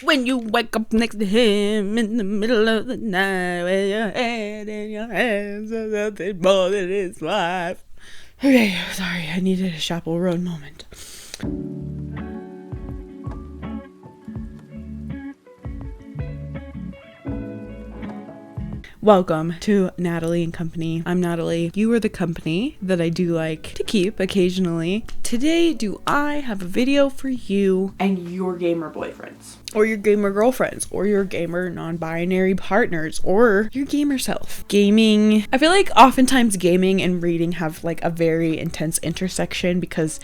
When you wake up next to him in the middle of the night with your head in your hands or something more than his wife. Okay, sorry, I needed a Chapel Road moment. Welcome to Natalie and Company. I'm Natalie. You are the company that I do like to keep occasionally. Today, do I have a video for you and your gamer boyfriends, or your gamer girlfriends, or your gamer non-binary partners, or your gamer self. Gaming. I feel like oftentimes gaming and reading have like a very intense intersection because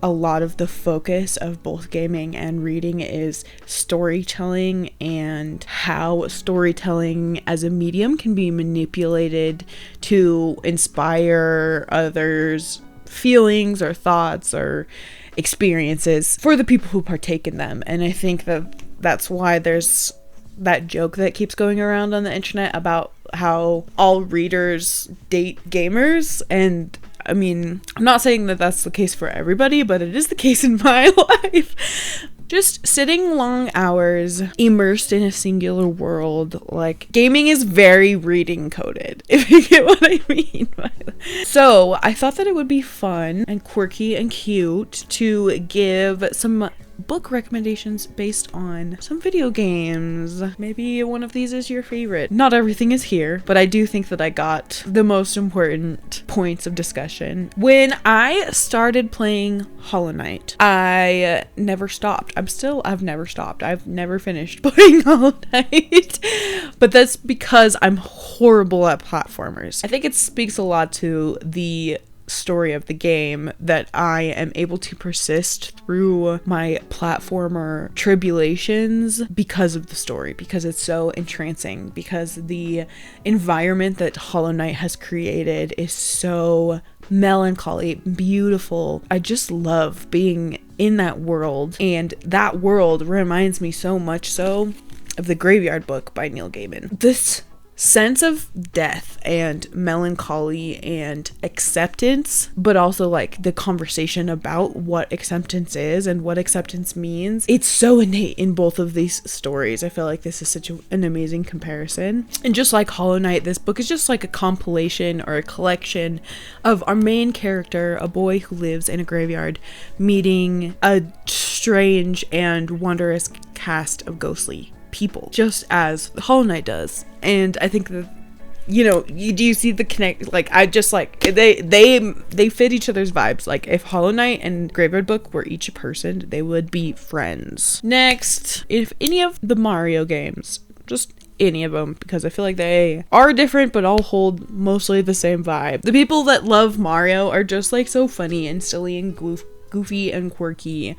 a lot of the focus of both gaming and reading is storytelling and how storytelling as a medium can be manipulated to inspire others' feelings or thoughts or experiences for the people who partake in them. And I think that that's why there's that joke that keeps going around on the internet about how all readers date gamers. And I mean, I'm not saying that that's the case for everybody, but it is the case in my life. Just sitting long hours, immersed in a singular world, like, gaming is very reading coded, if you get what I mean by that. So, I thought that it would be fun and quirky and cute to give some book recommendations based on some video games. Maybe one of these is your favorite. Not everything is here, but I do think that I got the most important points of discussion. When I started playing Hollow Knight, I never stopped. I've never stopped. I've never finished playing Hollow Knight. But that's because I'm horrible at platformers. I think it speaks a lot to the story of the game that I am able to persist through my platformer tribulations because of the story, because it's so entrancing, because the environment that Hollow Knight has created is so melancholy, beautiful. I just love being in that world, and that world reminds me so much so of The Graveyard Book by Neil Gaiman. This sense of death and melancholy and acceptance, but also like the conversation about what acceptance is and what acceptance means. It's so innate in both of these stories. I feel like this is such an amazing comparison. And just like Hollow Knight, this book is just like a compilation or a collection of our main character, a boy who lives in a graveyard, meeting a strange and wondrous cast of ghostly people, just as Hollow Knight does. And I think that, you know, do you see the connect? Like, I just like they fit each other's vibes. Like, if Hollow Knight and Graveyard Book were each a person, they would be friends. Next, if any of the Mario games, just any of them, because I feel like they are different but all hold mostly the same vibe. The people that love Mario are just like so funny and silly and goofy and quirky,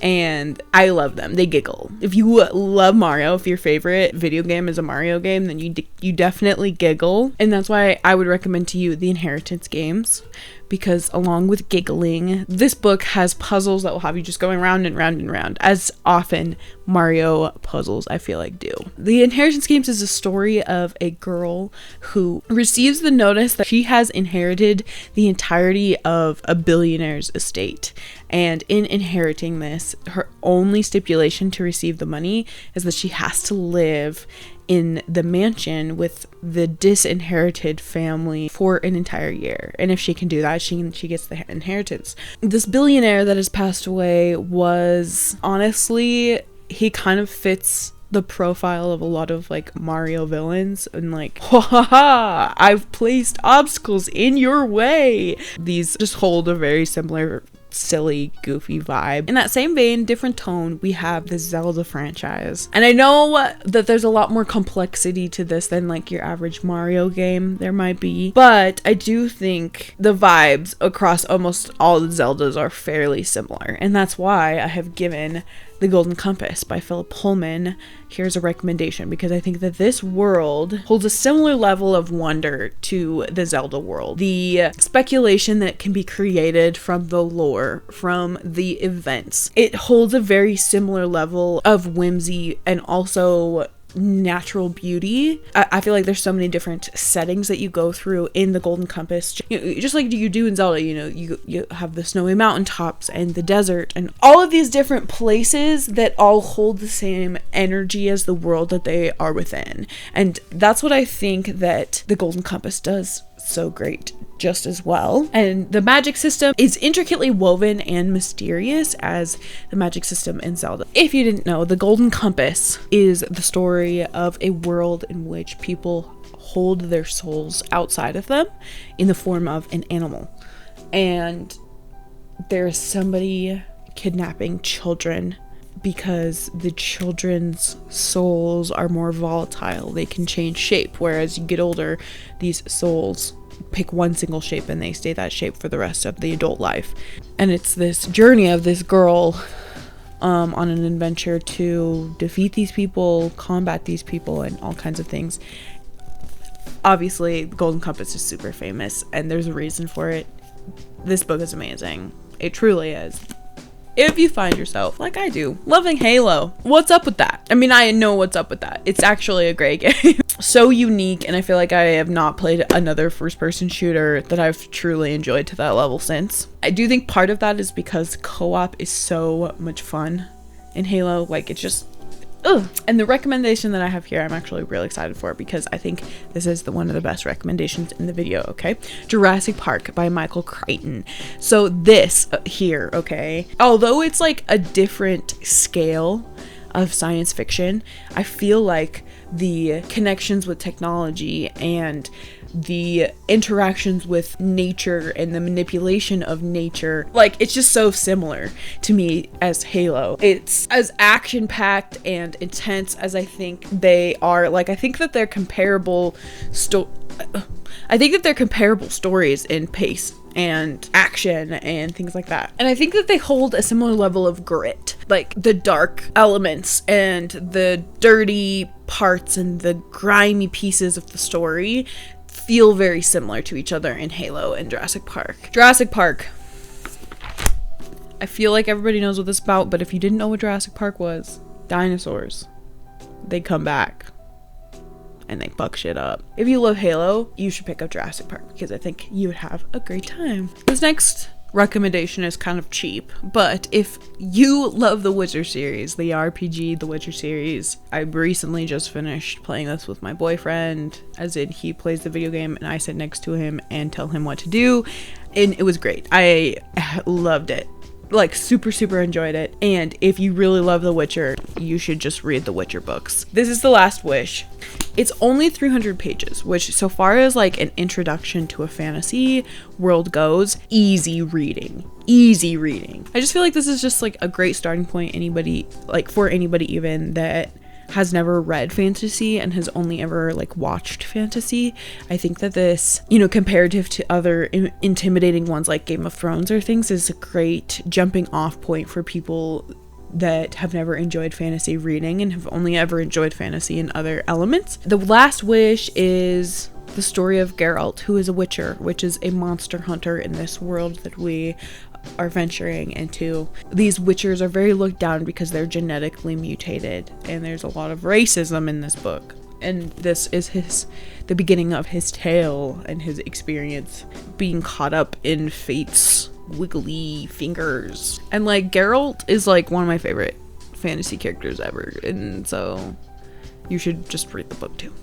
and I love them. They giggle. If you love Mario, if your favorite video game is a Mario game, then you definitely giggle. And that's why I would recommend to you the Inheritance games, because along with giggling, this book has puzzles that will have you just going round and round and round, as often Mario puzzles I feel like do. The Inheritance games is a story of a girl who receives the notice that she has inherited the entirety of a billionaire's estate. And in inheriting this, her only stipulation to receive the money is that she has to live in the mansion with the disinherited family for an entire year. And if she can do that, she gets the inheritance. This billionaire that has passed away was, honestly, he kind of fits the profile of a lot of like Mario villains, and like, ha ha ha, I've placed obstacles in your way. These just hold a very similar silly, goofy vibe. In that same vein, different tone, we have the Zelda franchise. And I know that there's a lot more complexity to this than like your average Mario game there might be, but I do think the vibes across almost all the Zeldas are fairly similar. And that's why I have given The Golden Compass by Philip Pullman here's a recommendation, because I think that this world holds a similar level of wonder to the Zelda world. The speculation that can be created from the lore, from the events, it holds a very similar level of whimsy and also natural beauty. I feel like there's so many different settings that you go through in the Golden Compass, just like you do in Zelda. You have the snowy mountaintops and the desert and all of these different places that all hold the same energy as the world that they are within. And that's what I think that the Golden Compass does so great just as well. And the magic system is intricately woven and mysterious as the magic system in Zelda. If you didn't know, the Golden Compass is the story of a world in which people hold their souls outside of them in the form of an animal. And there's somebody kidnapping children because the children's souls are more volatile. They can change shape, whereas you get older, these souls pick one single shape and they stay that shape for the rest of the adult life. And it's this journey of this girl on an adventure to defeat these people, combat these people, and all kinds of things. Obviously, the Golden Compass is super famous, and there's a reason for it. This book is amazing. It truly is. If you find yourself, like I do, loving Halo, what's up with that? I mean, I know what's up with that. It's actually a great game. So unique, and I feel like I have not played another first-person shooter that I've truly enjoyed to that level since. I do think part of that is because co-op is so much fun in Halo. Like, it's just... ugh. And the recommendation that I have here, I'm actually really excited for because I think this is one of the best recommendations in the video, okay? Jurassic Park by Michael Crichton. So this here, okay, although it's like a different scale of science fiction, I feel like the connections with technology and the interactions with nature and the manipulation of nature, like, it's just so similar to me as Halo. It's as action-packed and intense as I think they are. Like, I think that they're comparable stories in pace and action and things like that. And I think that they hold a similar level of grit. Like, the dark elements and the dirty parts and the grimy pieces of the story feel very similar to each other in Halo and Jurassic Park. Jurassic Park. I feel like everybody knows what this is about, but if you didn't know what Jurassic Park was, dinosaurs. They come back and they fuck shit up. If you love Halo, you should pick up Jurassic Park because I think you would have a great time. This next recommendation is kind of cheap, but if you love the Witcher series, the RPG, the Witcher series, I recently just finished playing this with my boyfriend, as in he plays the video game and I sit next to him and tell him what to do, and it was great. I loved it. Like, super enjoyed it. And if you really love The Witcher, you should just read the Witcher books. This is The Last Wish. It's only 300 pages, which, so far as like an introduction to a fantasy world goes, easy reading. I just feel like this is just like a great starting point for anybody even that has never read fantasy and has only ever like watched fantasy. I think that this, comparative to other intimidating ones like Game of Thrones or things, is a great jumping off point for people that have never enjoyed fantasy reading and have only ever enjoyed fantasy in other elements. The Last Wish is the story of Geralt, who is a witcher, which is a monster hunter in this world that we are venturing into. These witchers are very looked down because they're genetically mutated, and there's a lot of racism in this book. And this is the beginning of his tale and his experience being caught up in fate's wiggly fingers. And like, Geralt is like one of my favorite fantasy characters ever, and so you should just read the book too.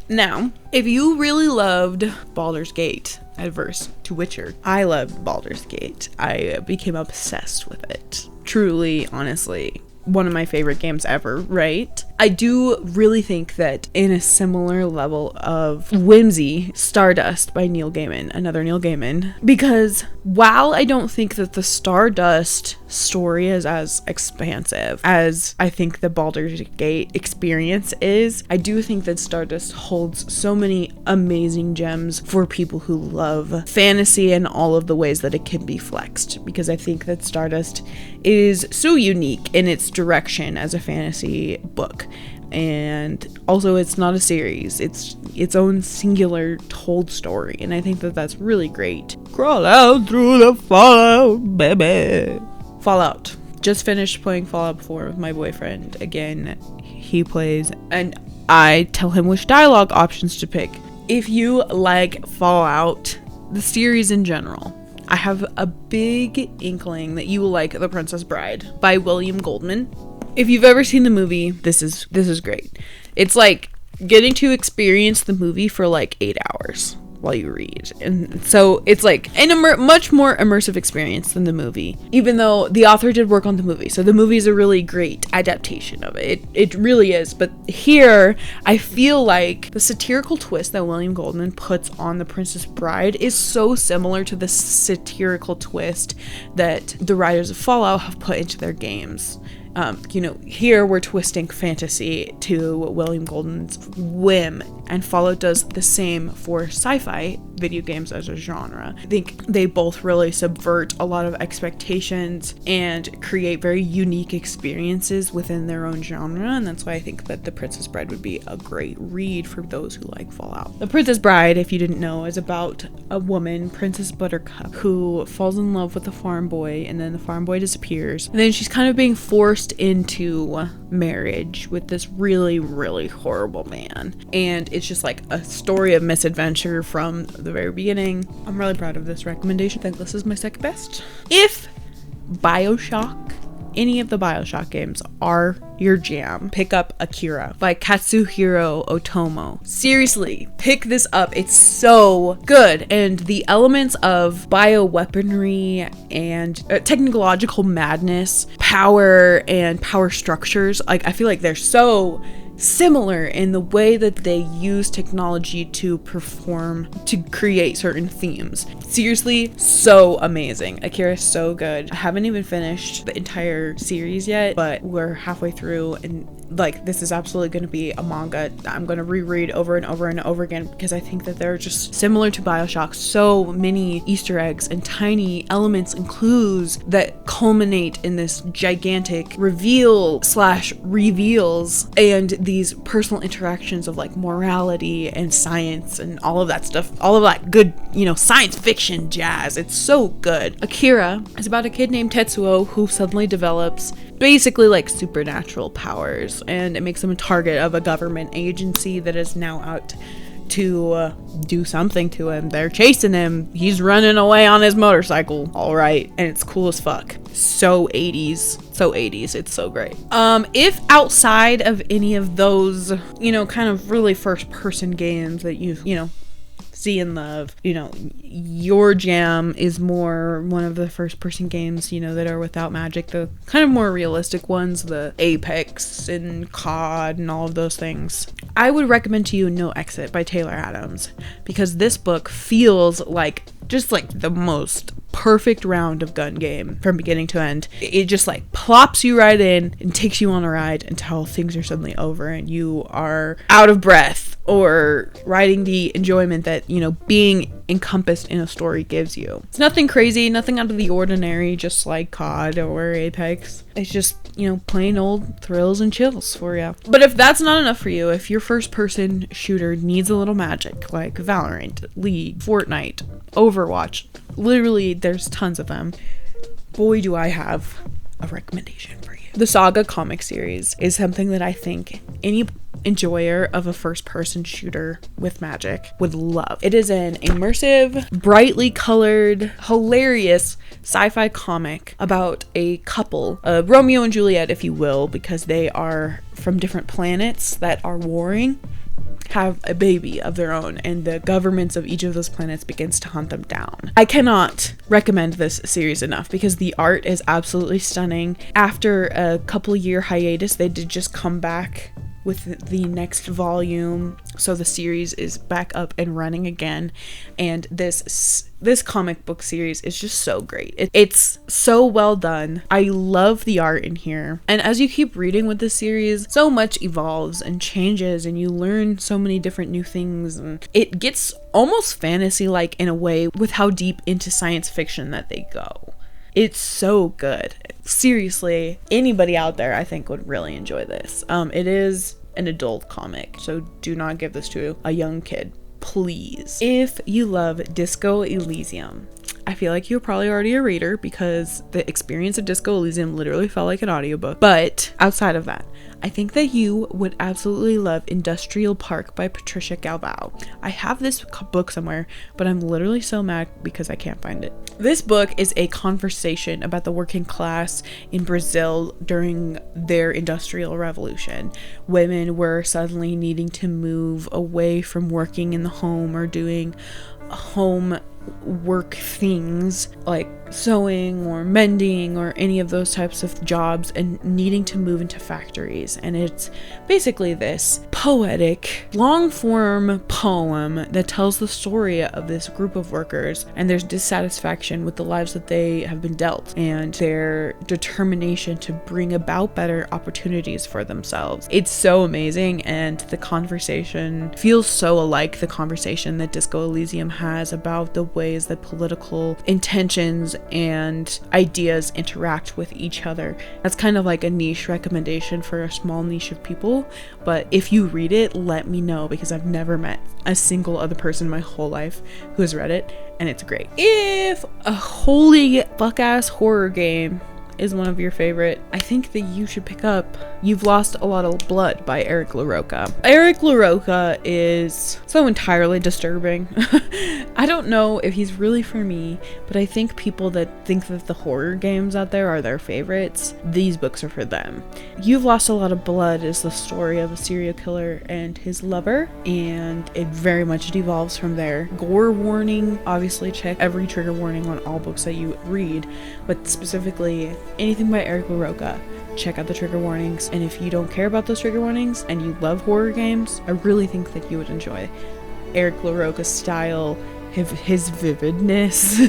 Now, if you really loved Baldur's Gate adverse to Witcher, I loved Baldur's Gate. I became obsessed with it. Truly, honestly, one of my favorite games ever, right? I do really think that in a similar level of whimsy, Stardust by Neil Gaiman, another Neil Gaiman, because while I don't think that the Stardust story is as expansive as I think the Baldur's Gate experience is, I do think that Stardust holds so many amazing gems for people who love fantasy and all of the ways that it can be flexed, because I think that Stardust is so unique in its direction as a fantasy book. And also, it's not a series, it's its own singular told story, and I think that that's really great. Crawl out through the fallout, baby. Fallout. Just finished playing Fallout 4 with my boyfriend. Again, he plays, and I tell him which dialogue options to pick. If you like Fallout, the series in general, I have a big inkling that you will like The Princess Bride by William Goldman. If you've ever seen the movie, this is great. It's like getting to experience the movie for like 8 hours while you read, and so it's like much more immersive experience than the movie, even though the author did work on the movie, so the movie is a really great adaptation of it. It really is. But here I feel like the satirical twist that William Goldman puts on The Princess Bride is so similar to the satirical twist that the writers of Fallout have put into their games. Here we're twisting fantasy to William Goldman's whim, and Fallout does the same for sci-fi video games as a genre. I think they both really subvert a lot of expectations and create very unique experiences within their own genre, and that's why I think that The Princess Bride would be a great read for those who like Fallout. The Princess Bride, if you didn't know, is about a woman, Princess Buttercup, who falls in love with a farm boy, and then the farm boy disappears, and then she's kind of being forced into marriage with this really, really horrible man, and it's just like a story of misadventure from the very beginning. I'm really proud of this recommendation. I think this is my second best. If any of the Bioshock games are your jam, pick up Akira by Katsuhiro Otomo. Seriously, pick this up. It's so good, and the elements of bioweaponry and technological madness, power and power structures, like I feel like they're so similar in the way that they use technology to create certain themes. Seriously, so amazing. Akira is so good. I haven't even finished the entire series yet, but we're halfway through, and like this is absolutely going to be a manga that I'm going to reread over and over and over again, because I think that they're just similar to Bioshock. So many Easter eggs and tiny elements and clues that culminate in this gigantic reveals and these personal interactions of like morality and science and all of that stuff, all of that good, science fiction jazz. It's so good. Akira is about a kid named Tetsuo who suddenly develops basically like supernatural powers, and it makes him a target of a government agency that is now out to do something to him. They're chasing him. He's running away on his motorcycle. All right. And it's cool as fuck. So 80s. It's so great. If outside of any of those, kind of really first person games that you see and love, your jam is more one of the first person games, that are without magic, the kind of more realistic ones, the Apex and COD and all of those things, I would recommend to you No Exit by Taylor Adams, because this book feels like just like the most perfect round of gun game from beginning to end. It just like plops you right in and takes you on a ride until things are suddenly over and you are out of breath, or riding the enjoyment that, being encompassed in a story gives you. It's nothing crazy, nothing out of the ordinary, just like COD or Apex. It's just, plain old thrills and chills for you. But if that's not enough for you, if your first person shooter needs a little magic, like Valorant, League, Fortnite, Overwatch, literally there's tons of them, boy do I have a recommendation for you. The Saga comic series is something that I think any enjoyer of a first-person shooter with magic would love. It is an immersive, brightly colored, hilarious sci-fi comic about a couple, Romeo and Juliet, if you will, because they are from different planets that are warring, have a baby of their own, and the governments of each of those planets begins to hunt them down. I cannot recommend this series enough because the art is absolutely stunning. After a couple year hiatus, they did just come back with the next volume, so the series is back up and running again, and this comic book series is just so great. It's so well done. I love the art in here, and as you keep reading with the series, so much evolves and changes, and you learn so many different new things, and it gets almost fantasy-like in a way with how deep into science fiction that they go. It's so good. Seriously, anybody out there I think would really enjoy this. It is an adult comic, so do not give this to a young kid, please. If you love Disco Elysium, I feel like you're probably already a reader because the experience of Disco Elysium literally felt like an audiobook. But outside of that, I think that you would absolutely love Industrial Park by Patricia Galvao. I have this book somewhere, but I'm literally so mad because I can't find it. This book is a conversation about the working class in Brazil during their industrial revolution. Women were suddenly needing to move away from working in the home or doing home work things like sewing or mending or any of those types of jobs and needing to move into factories. And it's basically this poetic long form poem that tells the story of this group of workers and their dissatisfaction with the lives that they have been dealt and their determination to bring about better opportunities for themselves. It's so amazing, and the conversation feels so alike the conversation that Disco Elysium has about the ways that political intentions and ideas interact with each other. That's kind of like a niche recommendation for a small niche of people, but if you read it, let me know, because I've never met a single other person in my whole life who has read it, and it's great. If a holy fuck-ass horror game is one of your favorite, I think that you should pick up You've Lost a Lot of Blood by Eric LaRocca. Eric LaRocca is so entirely disturbing. I don't know if he's really for me, but I think people that think that the horror games out there are their favorites, these books are for them. You've Lost a Lot of Blood is the story of a serial killer and his lover, and it very much devolves from there. Gore warning, obviously check every trigger warning on all books that you read, but specifically anything by Eric LaRocca, check out the trigger warnings. And if you don't care about those trigger warnings and you love horror games, I really think that you would enjoy Eric LaRocca's style, his vividness,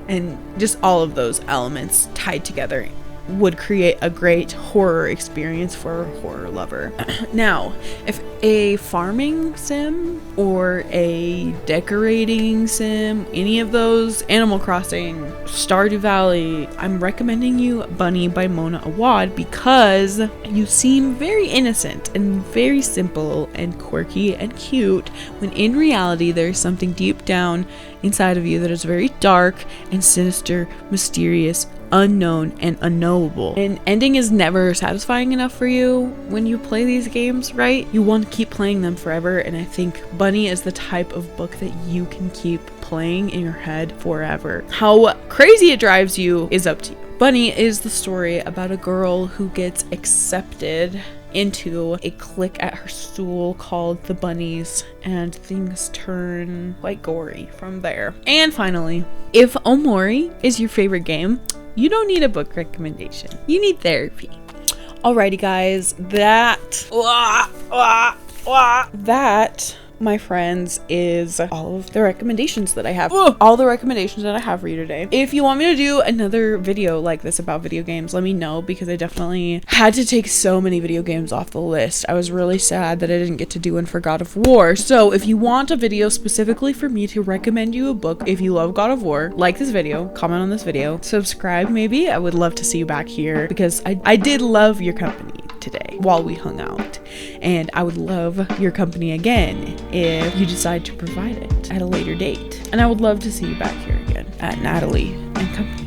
and just all of those elements tied together would create a great horror experience for a horror lover. Now, if a farming sim or a decorating sim, any of those, Animal Crossing, Stardew Valley, I'm recommending you Bunny by Mona Awad, because you seem very innocent and very simple and quirky and cute, when in reality there's something deep down inside of you that is very dark and sinister, mysterious, unknown, and unknowable. And ending is never satisfying enough for you when you play these games, right? You want to keep playing them forever, and I think Bunny is the type of book that you can keep playing in your head forever. How crazy it drives you is up to you. Bunny is the story about a girl who gets accepted into a clique at her school called the Bunnies, and things turn quite gory from there. And finally, if Omori is your favorite game, you don't need a book recommendation. You need therapy. Alrighty guys, that, my friends, is all of the recommendations that I have. All the recommendations that I have for you today. If you want me to do another video like this about video games, let me know, because I definitely had to take so many video games off the list. I was really sad that I didn't get to do one for God of War. So if you want a video specifically for me to recommend you a book, if you love God of War, like this video, comment on this video, subscribe maybe. I would love to see you back here, because I did love your company today while we hung out, and I would love your company again if you decide to provide it at a later date. And I would love to see you back here again at Natalie and Company.